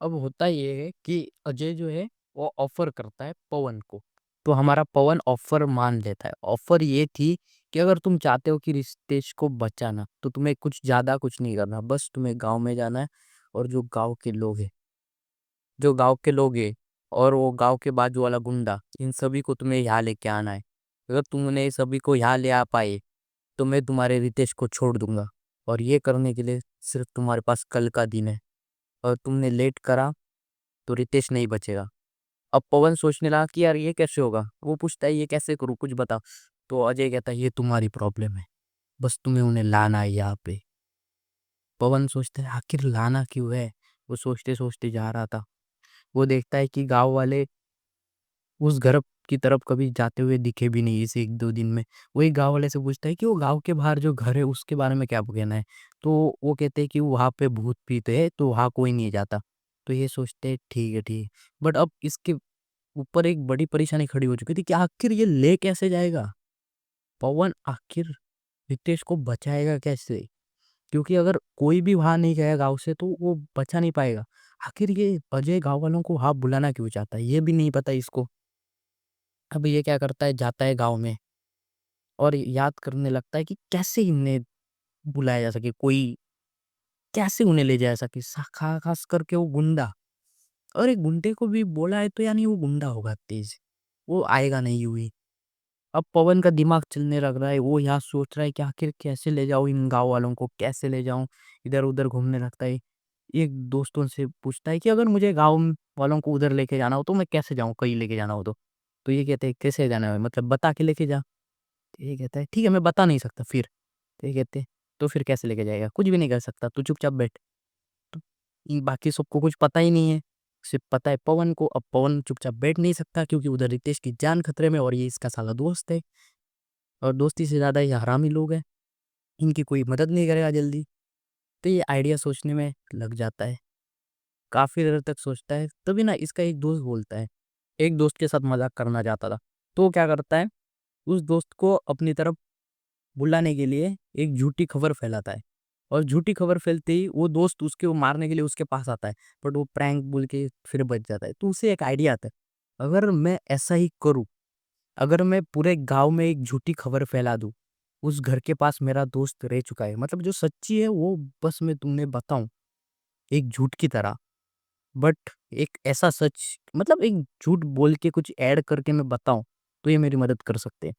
अब होता ये है कि अजय जो है वो ऑफर करता है पवन को। तो हमारा पवन ऑफर मान लेता है। ऑफर ये थी कि अगर तुम चाहते हो कि रितेश को बचाना तो तुम्हें कुछ ज़्यादा कुछ नहीं करना, बस तुम्हें गाँव में जाना है और जो गाँव के लोग हैं और वो गाँव के बाजू वाला गुंडा, इन सभी को तुम्हें यहाँ लेके आना है। अगर तुमने सभी को यहाँ ले आ पाए तो मैं तुम्हारे रितेश को छोड़ दूंगा, और ये करने के लिए सिर्फ तुम्हारे पास कल का दिन है। और तुमने लेट करा तो रितेश नहीं बचेगा। अब पवन सोचने लगा कि यार ये कैसे होगा, वो पूछता है ये कैसे करूँ कुछ बता। तो अजय कहता है ये तुम्हारी प्रॉब्लम है, बस तुम्हें उन्हें लाना है यहाँ पे। पवन सोचता है आखिर लाना क्यों है। वो सोचते सोचते जा रहा था, वो देखता है कि गांव वाले उस घर की तरफ कभी जाते हुए दिखे भी नहीं इस 1-2 दिन में। वही गाँव वाले से पूछता है कि वो गाँव के बाहर जो घर है उसके बारे में क्या कहना है? तो वो कहते हैं कि वहाँ पे भूत-प्रेत है तो वहाँ कोई नहीं जाता। तो ये सोचते हैं ठीक है, ठीक है। बट अब इसके ऊपर एक बड़ी परेशानी खड़ी हो चुकी थी कि आखिर ये ले कैसे जाएगा? पवन आखिर रितेश को बचाएगा कैसे? क्योंकि अगर कोई भी वहाँ नहीं गया गाँव से तो वो बचा नहीं पाएगा। आखिर ये अजय गाँव वालों को वहाँ बुलाना क्यों चाहता है? ये भी नहीं पता इसको। अब ये क्या करता है, जाता है गाँव में और याद करने लगता है कि कैसे इन्हें बुलाया जा सके, कोई कैसे उन्हें ले जा सके, खास करके वो गुंडा। और एक गुंडे को भी बोला है तो यानी वो गुंडा होगा तेज, वो आएगा नहीं यूं ही। अब पवन का दिमाग चलने लग रहा है, वो यहाँ सोच रहा है कि आखिर कैसे ले जाऊं इन गांव वालों को, कैसे ले जाऊं। इधर उधर घूमने लगता है। एक दोस्तों से पूछता है कि अगर मुझे गांव वालों को उधर लेके जाना हो तो मैं कैसे जाऊं, कहीं लेके जाना हो तो ये कहते हैं कैसे जाना है, मतलब बता के लेके जा। तो ये कहता है ठीक है मैं बता नहीं सकता फिर। तो ये कहते हैं तो फिर कैसे लेके जाएगा, कुछ भी नहीं कर सकता, तू चुपचाप बैठ। तो बाकी सबको कुछ पता ही नहीं है, सिर्फ पता है पवन को। अब पवन चुपचाप बैठ नहीं सकता क्योंकि उधर रितेश की जान खतरे में, और ये इसका साला दोस्त है। और दोस्ती से ज़्यादा ये हरामी लोग हैं, इनकी कोई मदद नहीं करेगा जल्दी। तो ये आइडिया सोचने में लग जाता है, काफ़ी देर तक सोचता है। तभी ना इसका एक दोस्त बोलता है, एक दोस्त के साथ मजाक करना चाहता था। तो वो क्या करता है, उस दोस्त को अपनी तरफ बुलाने के लिए एक झूठी खबर फैलाता है। और झूठी खबर फैलते ही वो दोस्त उसके वो मारने के लिए उसके पास आता है, बट वो प्रैंक बोल के फिर बच जाता है। तो उसे एक आइडिया आता है, अगर मैं ऐसा ही करूँ, अगर मैं पूरे गांव में एक झूठी खबर फैला दूं, उस घर के पास मेरा दोस्त रह चुका है, मतलब जो सच्ची है वो बस मैं तुम्हें बताऊं एक झूठ की तरह। बट एक ऐसा सच, मतलब एक झूठ बोल के कुछ ऐड करके मैं बताऊं तो ये मेरी मदद कर सकते हैं।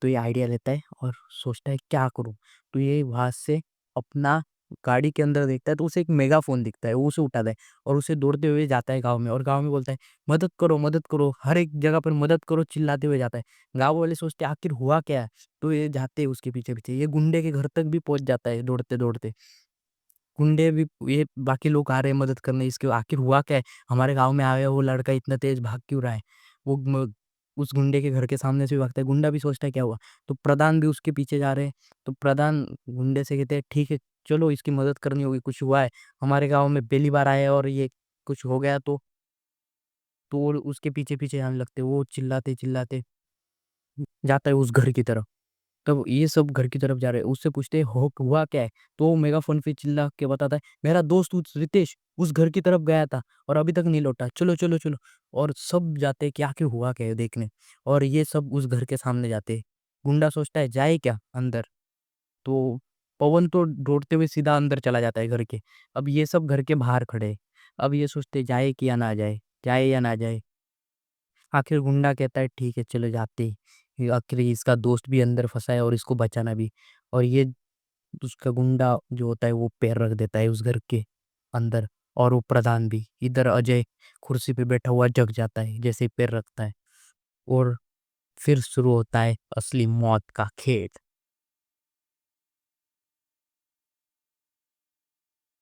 तो ये आइडिया लेता है और सोचता है क्या करूं। तो ये वहां से अपना गाड़ी के अंदर देखता है तो उसे एक मेगाफोन दिखता है, वो उसे उठाता है और उसे दौड़ते हुए जाता है गांव में, और गांव में बोलता है मदद करो, हर एक जगह पर मदद करो चिल्लाते हुए जाता है। गांव वाले सोचते हैं आखिर हुआ क्या है। तो ये जाते हैं उसके पीछे पीछे, ये गुंडे के घर तक भी पहुंच जाता है दौड़ते दौड़ते। गुंडे भी, ये बाकी लोग आ रहे हैं मदद करने, इसके आखिर हुआ क्या है, हमारे गाँव में आया वो लड़का इतना तेज़ भाग क्यों रहा है। वो उस गुंडे के घर के सामने से भी भागता है, गुंडा भी सोचता है क्या हुआ। तो प्रधान भी उसके पीछे जा रहे हैं। तो प्रधान गुंडे से कहते हैं ठीक है चलो इसकी मदद करनी होगी, कुछ हुआ है, हमारे गाँव में पहली बार आया है और ये कुछ हो गया तो वो उसके पीछे पीछे जाने लगते हैं। वो चिल्लाते चिल्लाते जाता है उस घर की तरफ। तब ये सब घर की तरफ जा रहे हैं, उससे पूछते हैं हो हुआ क्या है। तो वो मेगाफोन पे चिल्ला के बताता है मेरा दोस्त उस रितेश उस घर की तरफ गया था और अभी तक नहीं लौटा, चलो चलो चलो। और सब जाते हैं कि आखिर हुआ क्या है देखने। और ये सब उस घर के सामने जाते हैं। गुंडा सोचता है जाए क्या अंदर। तो पवन तो दौड़ते हुए सीधा अंदर चला जाता है घर के। अब ये सब घर के बाहर खड़े हैं। अब ये सोचते हैं जाए कि या ना जाए, जाए या ना जाए। आखिर गुंडा कहता है ठीक है चलो जाते हैं। आखिर इसका दोस्त भी अंदर फंसा है और इसको बचाना भी। और ये उसका गुंडा जो होता है वो पैर रख देता है उस घर के अंदर। और वो प्रधान भी, इधर अजय कुर्सी पे बैठा हुआ जग जाता है जैसे ही पैर रखता है। और फिर शुरू होता है असली मौत का खेल।